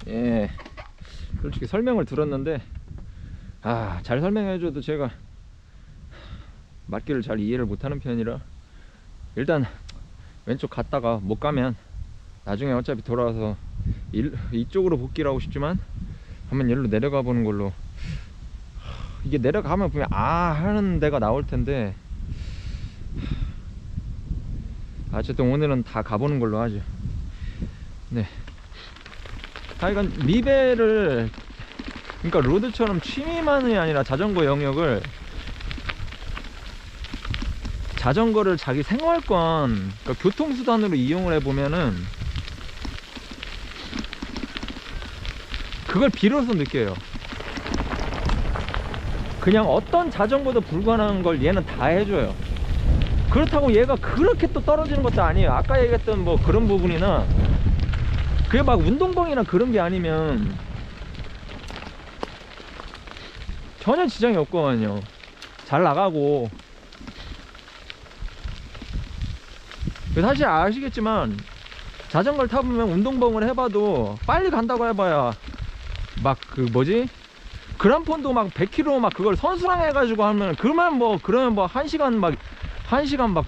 예, 솔직히 설명을 들었는데 잘 설명해줘도 제가 맞기를 잘 이해를 못하는 편이라 일단 왼쪽 갔다가 못 가면 나중에 어차피 돌아와서 이쪽으로 복귀를 하고 싶지만 한번 일로 내려가 보는 걸로. 이게 내려가면 보면 하는 데가 나올 텐데 어쨌든 오늘은 다 가보는 걸로 하죠. 네, 하여간 미배를, 그러니까 로드처럼 취미만이 아니라 자전거 영역을, 자전거를 자기 생활권, 그러니까 교통수단으로 이용을 해보면은 그걸 비로소 느껴요. 그냥 어떤 자전거도 불가능한 걸 얘는 다 해줘요. 그렇다고 얘가 그렇게 또 떨어지는 것도 아니에요. 아까 얘기했던 뭐 그런 부분이나 그게 막 운동방이나 그런 게 아니면 전혀 지장이 없거든요. 잘 나가고. 사실 아시겠지만 자전거를 타보면 운동방을 해봐도 빨리 간다고 해봐야 막 그 뭐지, 그란폰도 막 100km 막 그걸 선수랑 해가지고 하면 그러면 뭐 1시간 막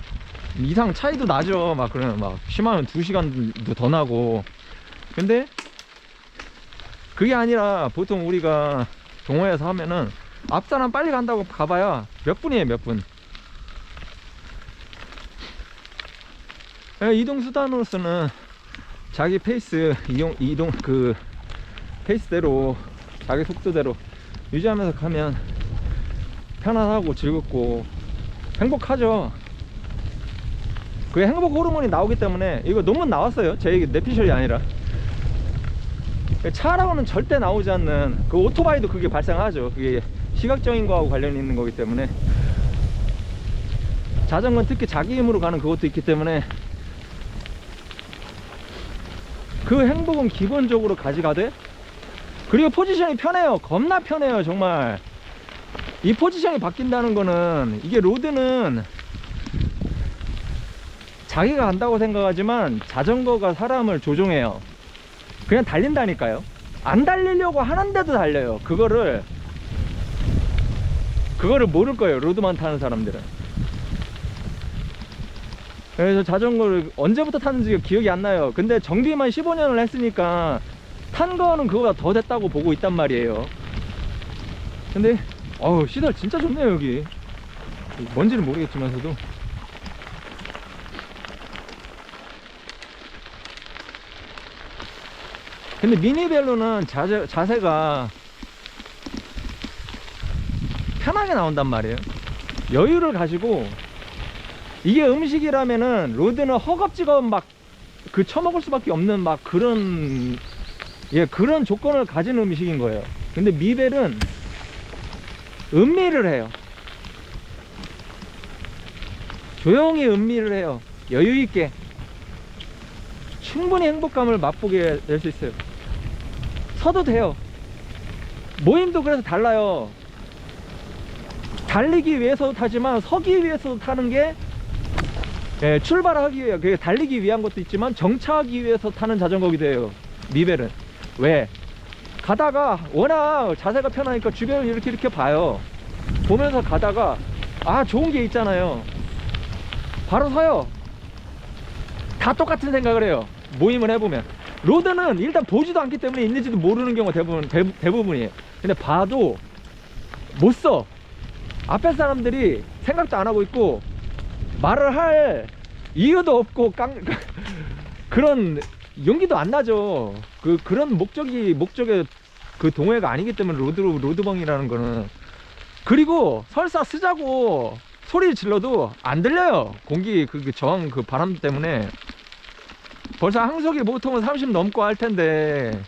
이상 차이도 나죠. 막 그러면 막 심하면 2시간도 더 나고. 근데 그게 아니라 보통 우리가 동호회에서 하면은 앞사람 빨리 간다고 가봐야 몇 분이에요, 몇 분. 이동 수단으로서는 자기 페이스 이동 그 페이스대로 자기 속도대로 유지하면서 가면 편안하고 즐겁고 행복하죠. 그 행복 호르몬이 나오기 때문에, 이거 논문 나왔어요. 제 얘기, 내 피셜이 아니라. 차라고는 절대 나오지 않는, 그 오토바이도 그게 발생하죠. 그게 시각적인 거하고 관련이 있는 거기 때문에. 자전거는 특히 자기 힘으로 가는 그것도 있기 때문에 그 행복은 기본적으로 가져가되, 그리고 포지션이 편해요. 겁나 편해요, 정말. 이 포지션이 바뀐다는 거는, 이게 로드는 자기가 간다고 생각하지만 자전거가 사람을 조종해요. 그냥 달린다니까요. 안 달리려고 하는데도 달려요. 그거를 모를 거예요, 로드만 타는 사람들은. 그래서 자전거를 언제부터 탔는지 기억이 안 나요. 근데 정비만 15년을 했으니까 탄 거는 그거보다 더 됐다고 보고 있단 말이에요. 근데 시설 진짜 좋네요. 여기 뭔지는 모르겠지만서도. 근데 미니벨로는 자세가 편하게 나온단 말이에요. 여유를 가지고. 이게 음식이라면은 로드는 허겁지겁 막 그 처먹을 수밖에 없는 막 그런 조건을 가진 음식인 거예요. 근데 미벨은 음미를 해요. 조용히 음미를 해요. 여유있게 충분히 행복감을 맛보게 될 수 있어요. 서도 돼요. 모임도 그래서 달라요. 달리기 위해서도 타지만 서기 위해서도 타는 게, 출발하기 위해, 달리기 위한 것도 있지만 정차하기 위해서 타는 자전거기도 해요, 미벨은. 왜? 가다가 워낙 자세가 편하니까 주변을 이렇게 봐요. 보면서 가다가 좋은 게 있잖아요. 바로 서요. 다 똑같은 생각을 해요, 모임을 해보면. 로드는 일단 보지도 않기 때문에 있는지도 모르는 경우가 대부분이에요. 근데 봐도 못 서. 앞에 사람들이 생각도 안 하고 있고 말을 할 이유도 없고 그런 용기도 안 나죠. 그런 목적의 그 동호회가 아니기 때문에 로드벙이라는 거는. 그리고 설사 쓰자고 소리 질러도 안 들려요. 공기 저항 바람 때문에. 벌써 항속이 보통은 30 넘고 할 텐데,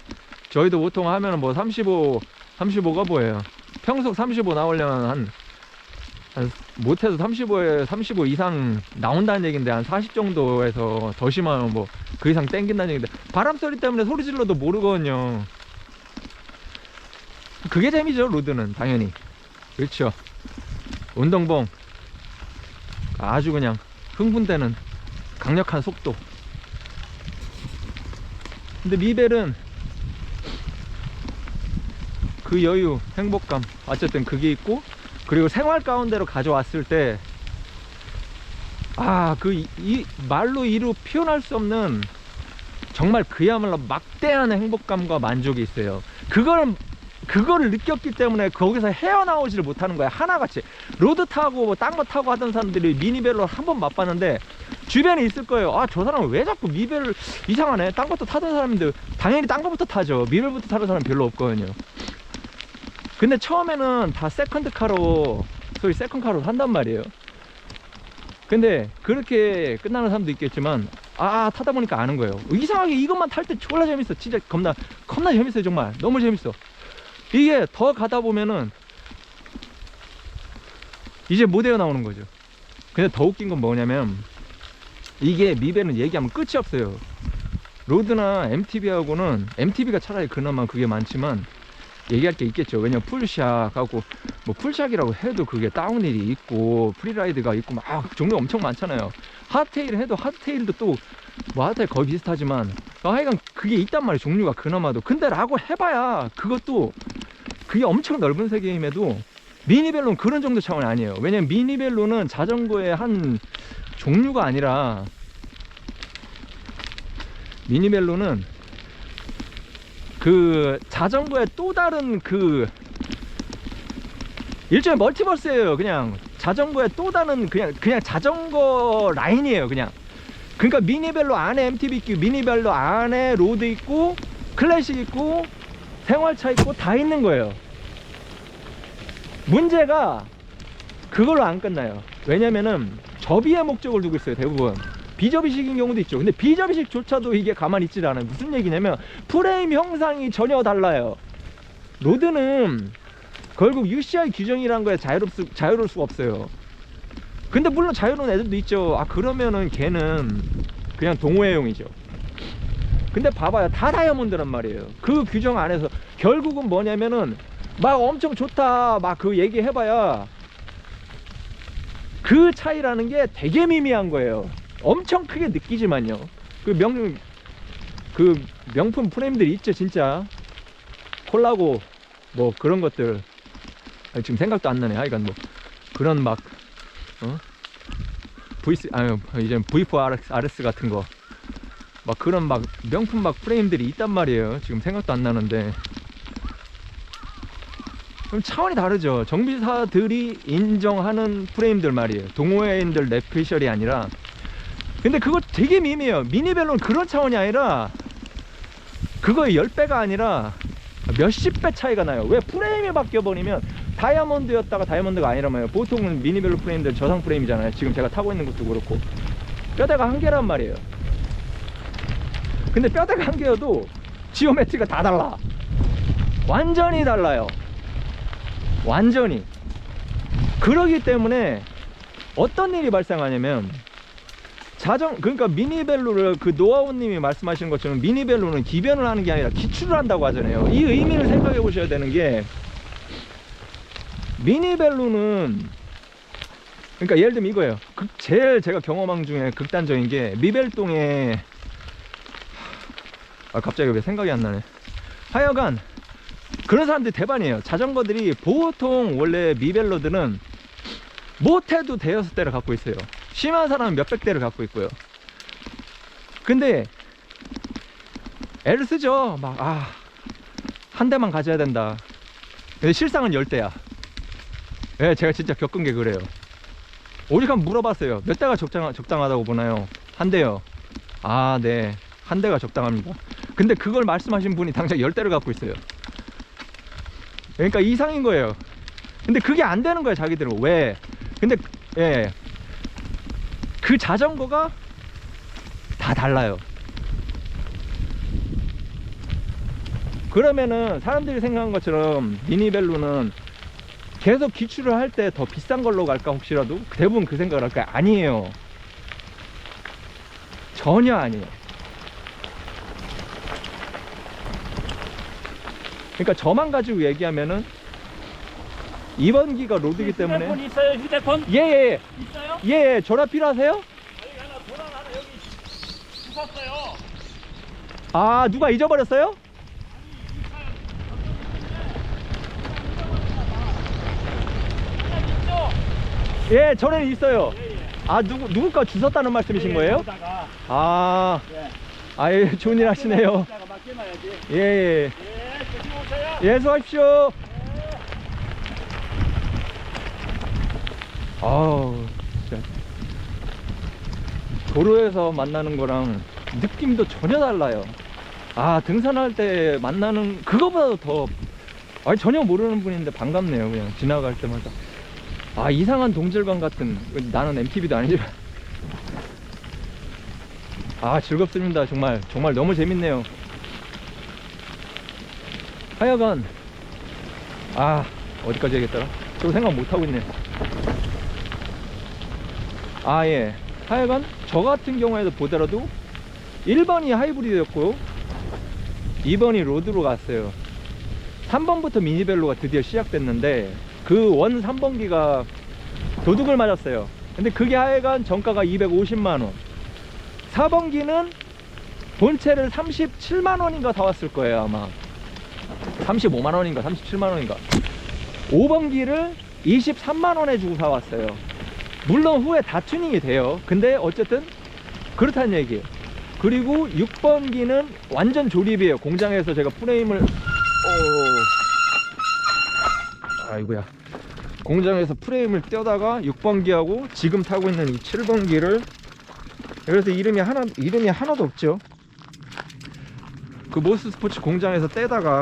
저희도 보통 하면 뭐 35가 뭐예요? 평속 35 나오려면 한 못해서 35 이상 나온다는 얘기인데, 한 40 정도에서 더 심하면 뭐 그 이상 땡긴다는 얘기인데, 바람 소리 때문에 소리 질러도 모르거든요. 그게 재미죠, 로드는. 당연히. 그렇죠. 운동봉 아주 그냥 흥분되는 강력한 속도. 근데 미벨은 그 여유, 행복감, 어쨌든 그게 있고, 그리고 생활 가운데로 가져왔을 때 이 말로 이루 표현할 수 없는 정말 그야말로 막대한 행복감과 만족이 있어요. 그거를 느꼈기 때문에 거기서 헤어나오지를 못하는 거야. 하나같이 로드 타고 뭐 딴 거 타고 하던 사람들이 미니벨로 한번 맛봤는데 주변에 있을 거예요. 아, 저 사람은 왜 자꾸 미벨을, 이상하네. 딴 것도 타던 사람인데 당연히 딴 거부터 타죠. 미벨부터 타는 사람 별로 없거든요. 근데 처음에는 다 세컨드카로, 소위 세컨카로 산단 말이에요. 근데 그렇게 끝나는 사람도 있겠지만 타다 보니까 아는 거예요. 이상하게 이것만 탈 때 졸라 재밌어. 진짜 겁나 재밌어요. 정말 너무 재밌어. 이게 더 가다 보면은 이제 못 헤어나오는 거죠. 근데 더 웃긴 건 뭐냐면, 이게 미벨은 얘기하면 끝이 없어요. 로드나 MTB하고는, MTB가 차라리 그나마 그게 많지만 얘기할 게 있겠죠. 왜냐면 풀샥하고, 뭐 풀샥이라고 해도 그게 다운힐이 있고 프리라이드가 있고 막 종류 엄청 많잖아요. 하드테일 해도 하드테일도 또 뭐 하드테일 거의 비슷하지만 하여간 그게 있단 말이에요. 종류가 그나마도. 근데 라고 해봐야 그것도 그게 엄청 넓은 세계임에도 미니벨로는 그런 정도 차원이 아니에요. 왜냐면 미니벨로는 자전거의 한 종류가 아니라, 미니벨로는 그 자전거의 또 다른 그 일종의 멀티버스예요. 그냥 자전거의 또 다른 그냥 자전거 라인이에요. 그냥. 그러니까 미니벨로 안에 MTB 있고, 미니벨로 안에 로드 있고, 클래식 있고, 생활차 있고, 다 있는 거예요. 문제가 그걸로 안 끝나요. 왜냐면은 접이의 목적을 두고 있어요. 대부분 비접이식인 경우도 있죠. 근데 비접이식조차도 이게 가만히 있질 않아요. 무슨 얘기냐면 프레임 형상이 전혀 달라요. 로드는 결국 UCI 규정이란 거에 자유로울 수가 없어요. 근데 물론 자유로운 애들도 있죠. 그러면은 걔는 그냥 동호회용이죠. 근데 봐봐요, 다 다이아몬드란 말이에요. 그 규정 안에서 결국은 뭐냐면은 막 엄청 좋다 막 그 얘기 해봐야 그 차이라는 게 되게 미미한 거예요. 엄청 크게 느끼지만요. 그 명품 프레임들이 있죠. 진짜 콜라고 뭐 그런 것들 지금 생각도 안 나네. 하여간 뭐 그런 막 이제 V4 RS 같은 거 막 그런 막 명품 막 프레임들이 있단 말이에요. 지금 생각도 안 나는데. 그럼 차원이 다르죠. 정비사들이 인정하는 프레임들 말이에요. 동호회인들 랩피셜이 아니라. 근데 그거 되게 미미해요. 미니벨로는 그런 차원이 아니라 그거의 10배가 아니라 몇십 배 차이가 나요. 왜? 프레임이 바뀌어버리면 다이아몬드였다가 다이아몬드가 아니라며요. 보통은 미니벨로 프레임들 저상 프레임이잖아요. 지금 제가 타고 있는 것도 그렇고 뼈대가 한 개란 말이에요. 근데 뼈대가 한 개여도 지오메트리가 다 달라. 완전히 달라요. 완전히. 그러기 때문에 어떤 일이 발생하냐면 그러니까 미니벨로를 그 노하우님이 말씀하시는 것처럼 미니벨로는 기변을 하는 게 아니라 기출을 한다고 하잖아요. 이 의미를 생각해 보셔야 되는 게, 미니벨로는 그러니까 예를 들면 이거예요. 제일 제가 경험한 중에 극단적인 게 미벨동에 갑자기 왜 생각이 안 나네. 하여간 그런 사람들이 대반이에요. 자전거들이 보통 원래 미벨로들은 못해도 대여섯 대를 갖고 있어요. 심한 사람은 몇백 대를 갖고 있고요. 근데 애를 쓰죠. 막 한 대만 가져야 된다. 근데 실상은 10대야. 예, 제가 진짜 겪은 게 그래요. 오직 한번 물어봤어요. 몇 대가 적당하다고 보나요? 한 대요. 네, 한 대가 적당합니다. 근데 그걸 말씀하신 분이 당장 10대를 갖고 있어요. 그러니까 이상인 거예요. 근데 그게 안 되는 거예요, 자기들은. 왜? 근데 그 자전거가 다 달라요. 그러면은 사람들이 생각한 것처럼 미니벨로는 계속 기출을 할 때 더 비싼 걸로 갈까 혹시라도? 대부분 그 생각을 할까요? 아니에요. 전혀 아니에요. 그러니까 저만 가지고 얘기하면은 이번 기가 로드이기 때문에. 휴대폰 있어요? 휴대폰? 예예. 있어요? 예, 전화 필요하세요? 아니, 하나 전화 하나 여기 주웠어요. 누가 잊어버렸어요? 예, 전에는 있어요. 예, 예. 아, 누군가 주셨다는 말씀이신 거예요? 여기다가, 아, 예. 예, 좋은 일 하시네요. 여기다가 맡겨놔야지. 예, 예. 예, 조심 오세요. 예, 수고하십시오. 아우, 진짜. 도로에서 만나는 거랑 느낌도 전혀 달라요. 아, 등산할 때 만나는 그거보다도 더, 아니, 전혀 모르는 분인데 반갑네요. 그냥 지나갈 때마다. 아, 이상한 동질감 같은, 나는 MTB도 아니지만. 아, 즐겁습니다. 정말 너무 재밌네요. 하여간, 아, 어디까지 해야겠더라? 또 생각 못하고 있네. 아, 예. 하여간 저 같은 경우에도 보더라도 1번이 하이브리드였고 2번이 로드로 갔어요. 3번부터 미니벨로가 드디어 시작됐는데 그 원 3번기가 도둑을 맞았어요. 근데 그게 하여간 정가가 250만원. 4번기는 본체를 37만원인가 사왔을 거예요. 아마 35만원인가 37만원인가. 5번기를 23만원에 주고 사왔어요. 물론 후에 다 튜닝이 돼요. 근데 어쨌든 그렇다는 얘기예요. 그리고 6번기는 완전 조립이에요. 공장에서 제가 프레임을 아이고야, 공장에서 프레임을 떼다가 6번기하고 지금 타고 있는 이 7번기를, 그래서 이름이 하나도 없죠. 그 모스 스포츠 공장에서 떼다가